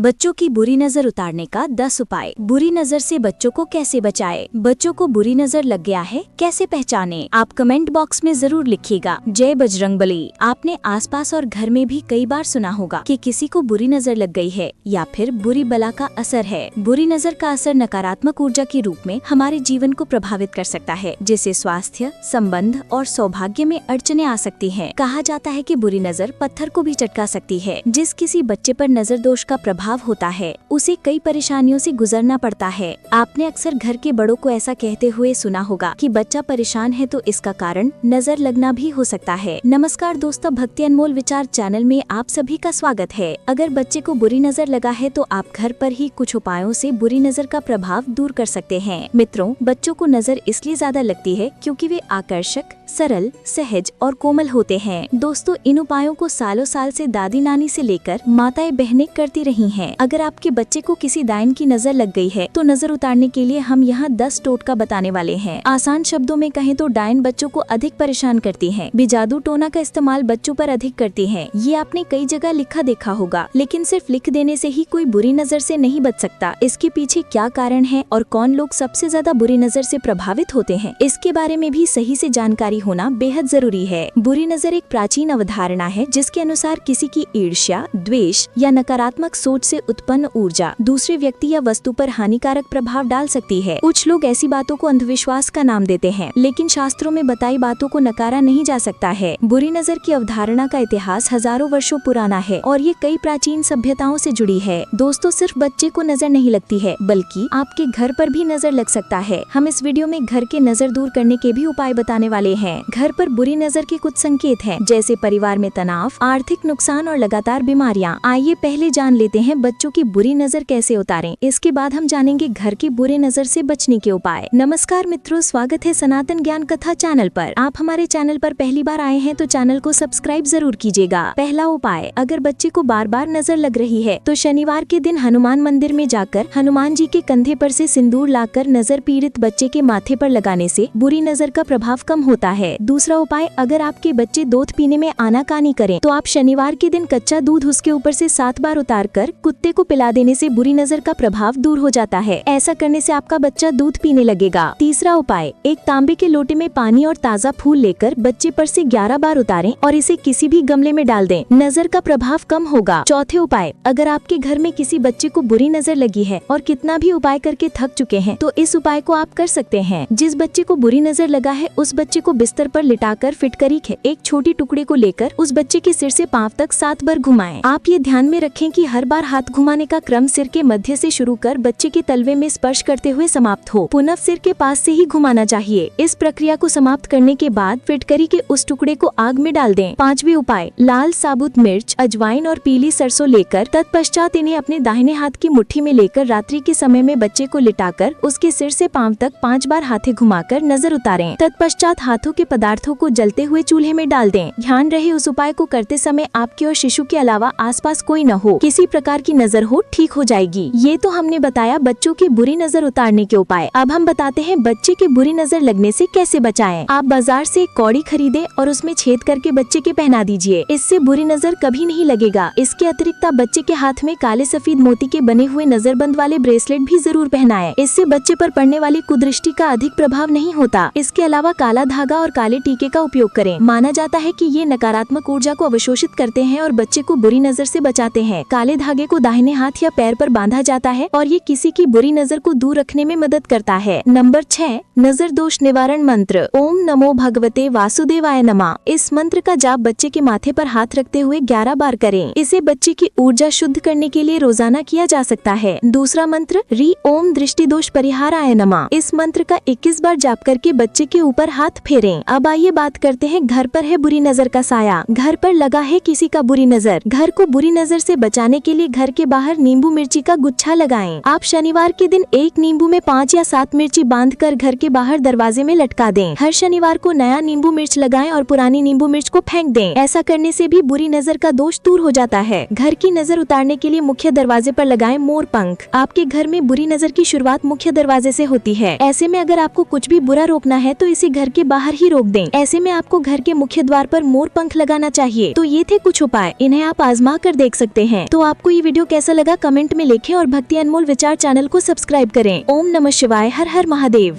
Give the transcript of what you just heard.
बच्चों की बुरी नजर उतारने का 10 उपाय। बुरी नजर से बच्चों को कैसे बचाएं? बच्चों को बुरी नजर लग गया है, कैसे पहचानें? आप कमेंट बॉक्स में जरूर लिखिएगा। जय बजरंगबली। आपने आसपास और घर में भी कई बार सुना होगा कि किसी को बुरी नजर लग गई है या फिर बुरी बला का असर है। बुरी नजर का असर नकारात्मक ऊर्जा के रूप में हमारे जीवन को प्रभावित कर सकता है, जिससे स्वास्थ्य, संबंध और सौभाग्य में अड़चने आ सकती हैं। कहा जाता है कि बुरी नजर पत्थर को भी चटका सकती है। जिस किसी बच्चे पर नजर दोष का प्रभाव होता है, उसे कई परेशानियों से गुजरना पड़ता है। आपने अक्सर घर के बड़ों को ऐसा कहते हुए सुना होगा कि बच्चा परेशान है तो इसका कारण नजर लगना भी हो सकता है। नमस्कार दोस्तों, भक्ति अनमोल विचार चैनल में आप सभी का स्वागत है। अगर बच्चे को बुरी नजर लगा है तो आप घर पर ही कुछ उपायों से बुरी नजर का प्रभाव दूर कर सकते हैं। मित्रों, बच्चों को नजर इसलिए ज्यादा लगती है क्योंकि वे आकर्षक, सरल, सहज और कोमल होते हैं। दोस्तों, इन उपायों को सालों साल से दादी नानी से लेकर माताएं बहनें करती रही हैं। अगर आपके बच्चे को किसी डायन की नजर लग गई है तो नजर उतारने के लिए हम यहाँ 10 टोटका बताने वाले हैं। आसान शब्दों में कहें तो डायन बच्चों को अधिक परेशान करती है, भी जादू टोना का इस्तेमाल बच्चों पर अधिक करती है। ये आपने कई जगह लिखा देखा होगा, लेकिन सिर्फ लिख देने से ही कोई बुरी नजर से नहीं बच सकता। इसके पीछे क्या कारण है और कौन लोग सबसे ज्यादा बुरी नजर से प्रभावित होते हैं, इसके बारे में भी सही से जानकारी होना बेहद जरूरी है। बुरी नजर एक प्राचीन अवधारणा है जिसके अनुसार किसी की ईर्ष्या, द्वेष या नकारात्मक सोच से उत्पन्न ऊर्जा दूसरे व्यक्ति या वस्तु पर हानिकारक प्रभाव डाल सकती है। कुछ लोग ऐसी बातों को अंधविश्वास का नाम देते हैं, लेकिन शास्त्रों में बताई बातों को नकारा नहीं जा सकता है। बुरी नजर की अवधारणा का इतिहास हजारों वर्षों पुराना है और ये कई प्राचीन सभ्यताओं से जुड़ी है। दोस्तों, सिर्फ बच्चे को नजर नहीं लगती है, बल्कि आपके घर पर भी नजर लग सकता है। हम इस वीडियो में घर के नजर दूर करने के भी उपाय बताने वाले हैं। घर पर बुरी नजर के कुछ संकेत हैं, जैसे परिवार में तनाव, आर्थिक नुकसान और लगातार बीमारियां। आइए पहले जान लेते हैं बच्चों की बुरी नजर कैसे उतारें। इसके बाद हम जानेंगे घर की बुरी नजर से बचने के उपाय। नमस्कार मित्रों, स्वागत है सनातन ज्ञान कथा चैनल पर। आप हमारे चैनल पर पहली बार आए हैं तो चैनल को सब्सक्राइब जरूर कीजिएगा। पहला उपाय, अगर बच्चे को बार बार नजर लग रही है तो शनिवार के दिन हनुमान मंदिर में जाकर हनुमान जी के कंधे पर से सिंदूर लाकर नजर पीड़ित बच्चे के माथे पर लगाने से बुरी नजर का प्रभाव कम होता है। दूसरा उपाय, अगर आपके बच्चे दूध पीने में आनाकानी करें तो आप शनिवार के दिन कच्चा दूध उसके ऊपर से 7 बार उतार कर कुत्ते को पिला देने से बुरी नजर का प्रभाव दूर हो जाता है। ऐसा करने से आपका बच्चा दूध पीने लगेगा। तीसरा उपाय, एक तांबे के लोटे में पानी और ताज़ा फूल लेकर बच्चे पर से 11 बार उतारें और इसे किसी भी गमले में डाल दें। नजर का प्रभाव कम होगा। चौथे उपाय, अगर आपके घर में किसी बच्चे को बुरी नजर लगी है और कितना भी उपाय करके थक चुके हैं तो इस उपाय को आप कर सकते हैं। जिस बच्चे को बुरी नजर लगा है उस बच्चे को बिस्तर पर लिटाकर फिटकरी के एक छोटी टुकड़े को लेकर उस बच्चे के सिर से पांव तक 7 बार घुमाएं। आप ये ध्यान में रखें कि हर बार हाथ घुमाने का क्रम सिर के मध्य से शुरू कर बच्चे के तलवे में स्पर्श करते हुए समाप्त हो। पुनः सिर के पास से ही घुमाना चाहिए। इस प्रक्रिया को समाप्त करने के बाद फिटकरी के उस टुकड़े को आग में डाल दें। पांचवी उपाय, लाल साबुत मिर्च, अजवाइन और पीली सरसों लेकर तत्पश्चात इन्हें अपने दाहिने हाथ की मुट्ठी में लेकर रात्रि के समय में बच्चे को लिटाकर उसके सिर से पांव तक 5 बार हाथे घुमाकर नजर उतारें। तत्पश्चात हाथों के पदार्थों को जलते हुए चूल्हे में डाल दें। ध्यान रहे उस उपाय को करते समय आपके और शिशु के अलावा आसपास कोई न हो, किसी प्रकार की नजर हो ठीक हो जाएगी। ये तो हमने बताया बच्चों की बुरी नजर उतारने के उपाय। अब हम बताते हैं बच्चे की बुरी नजर लगने से कैसे बचाएं। आप बाजार से एक कौड़ी खरीदे और उसमें छेद करके बच्चे के पहना दीजिए। इससे बुरी नजर कभी नहीं लगेगा। इसके अतिरिक्त आप बच्चे के हाथ में काले सफेद मोती के बने हुए नजरबंद वाले ब्रेसलेट भी जरूर पहनाएं। इससे बच्चे पर पड़ने वाली कुदृष्टि का अधिक प्रभाव नहीं होता। इसके अलावा काला धागा और काले टीके का उपयोग करें। माना जाता है कि ये नकारात्मक ऊर्जा को अवशोषित करते हैं और बच्चे को बुरी नजर से बचाते हैं। काले धागे को दाहिने हाथ या पैर पर बांधा जाता है और ये किसी की बुरी नजर को दूर रखने में मदद करता है। नंबर 6, नजर दोष निवारण मंत्र। ओम नमो भगवते वासुदेवाय नमः। इस मंत्र का जाप बच्चे के माथे पर हाथ रखते हुए 11 बार करें। इसे बच्चे की ऊर्जा शुद्ध करने के लिए रोजाना किया जा सकता है। दूसरा मंत्र, री ओम दृष्टि दोष परिहाराय नमः। इस मंत्र का 21 बार जाप करके बच्चे के ऊपर हाथ फेरें। अब आइए बात करते हैं घर पर है बुरी नजर का साया। घर पर लगा है किसी का बुरी नजर। घर को बुरी नजर से बचाने के लिए घर के बाहर नींबू मिर्ची का गुच्छा लगाएं। आप शनिवार के दिन एक नींबू में 5 या 7 मिर्ची बांधकर घर के बाहर दरवाजे में लटका दें। हर शनिवार को नया नींबू मिर्च लगाएं और पुरानी नींबू मिर्च को फेंक दें। ऐसा करने से भी बुरी नजर का दोष दूर हो जाता है। घर की नजर उतारने के लिए मुख्य दरवाजे पर लगाएं मोर पंख। आपके घर में बुरी नजर की शुरुआत मुख्य दरवाजे से होती है। ऐसे में अगर आपको कुछ भी बुरा रोकना है तो इसे घर के बाहर ही रोक दें। ऐसे में आपको घर के मुख्य द्वार पर मोर पंख लगाना चाहिए। तो ये थे कुछ उपाय, इन्हें आप आजमा कर देख सकते हैं। तो आपको ये वीडियो कैसा लगा कमेंट में लिखें और भक्ति अनमोल विचार चैनल को सब्सक्राइब करें। ओम नमः शिवाय, हर हर महादेव।